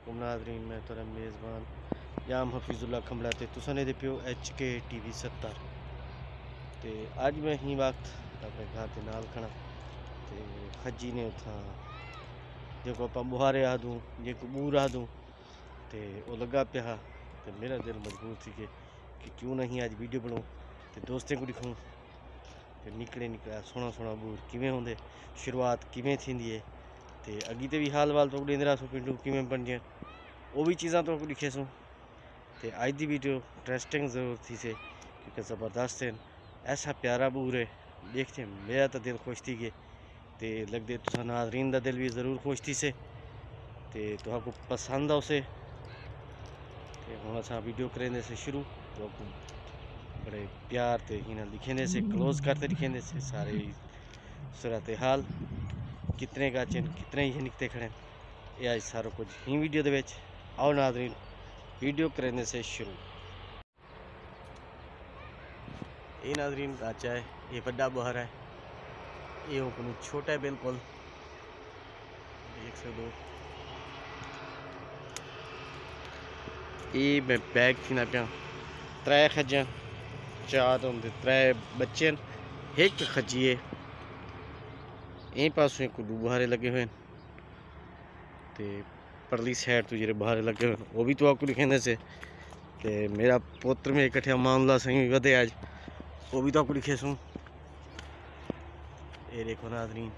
वालेकुम नाज़रीन, मैं तुहाडा मेज़बान याम हफीजुल्ला खंबड़ा ते तुसां दे पियो HK TV 70 ते अज मैं ही वक्त अपने घर के नाल खड़ा ते खज्जी ने उथा जो आप बुहारे आदूँ जो बूर आदूँ तो वह लगा पिया तो मेरा दिल मजबूर थी कि क्यों नहीं अज वीडियो बनाऊँ तो दोस्तें को दिखाऊँ तो निकले सोहना सोहना बूर किवें होंदे शुरुआत किवें थींदी है तो अगी तो भी हाल वाल तो देंदे रहासूं पिंडू किवें बनदियां वो भी चीज़ां तो दिखेसूं तो अज की वीडियो इंटरेस्टिंग जरूर थी से क्योंकि ज़बरदस्त है। ऐसा प्यारा बूर है देखते मेरा तो दिल खुश थी गए तो लगते तुसा नाज़रीन का दिल भी ज़रूर खुश थी से तो आपको पसंद आओ से हम असा वीडियो करेंगे से शुरू तो आपको बड़े प्यार से ही लिखेंदे से क्लोज करते लिखेंदे से सारे सूरत हाल कितने गाचन कितने ही निकते खड़े ये आज सारा कुछ ही वीडियो दे विच आओ नाज़रीन वीडियो करेंगे से शुरू। ये नाज़रीन गाचा है, ये बड़ा बुहार है, ये को छोटा है बिल्कुल देख सकते हो। ये मैं बैग थी ना पिया त्रै खज्जा चार होंगे त्रै बच्चे एक खज्जी है यहीं पास कुल्लू बुहारे लगे हुए तो परली साइड तो जो बुहारे लगे हुए वो भी तो आपको लिखेंदे से तो मेरा पुत्र में इकट्ठा मामला सही वधे आज वो भी तो आपको लिखे सूँ। ये देखो नाज़रीन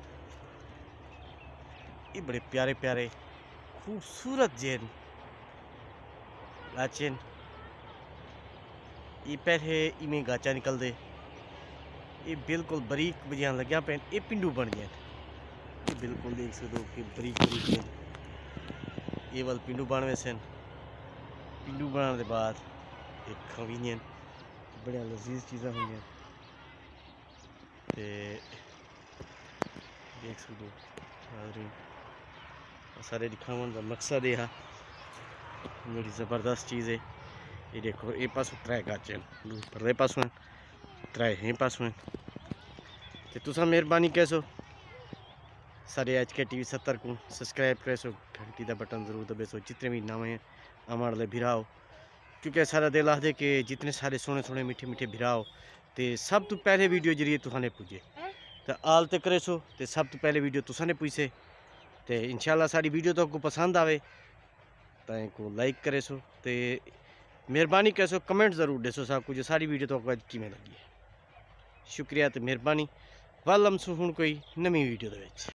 ये बड़े प्यारे प्यारे खूबसूरत जैन गाचन ये पहले इमें गाचा निकल दे ये बिल्कुल बरीक बजियां लग्या पे ये पिंडू बन गए ये बिल्कुल देख सकते हो कि बरीक बरीक ये वाल पिंडू बनवे सन पिंडू बनाने के बाद एक खवीन बड़िया लजीज चीज़ा हुई देख सकते हो नाज़रीन सारे दिखावन का मकसद यह बड़ी ज़बरदस्त चीज़ है। ये देखो ये पास त्रै गाचे परले पासों त्रै ये पासों तो तुसा मेहरबानी कैसो सारे HK TV 70 को सब्सक्राइब करेसो घंटी का बटन जरूर दबेसो जितने भी नवे हमारे लिए भिराओ क्योंकि सारा दिल आखदे कि जितने सारे सोहने सोहने मीठे मीठे भिराओ तो सब तो पहले वीडियो जरिए तुसाने पुजे तो आल तक करेसो तो सब तो पहले वीडियो तुसाने पुजे तो इंशाल्लाह सारी वीडियो तो आपको पसंद आवे तो को लाइक करेसो तो मेहरबानी कैसो कमेंट ज़रूर देसो सब कुछ सारी वीडियो तो आपको किमें लगी है शुक्रिया तो मेहरबानी वालम सु हुण कोई नवी वीडियो दे विच।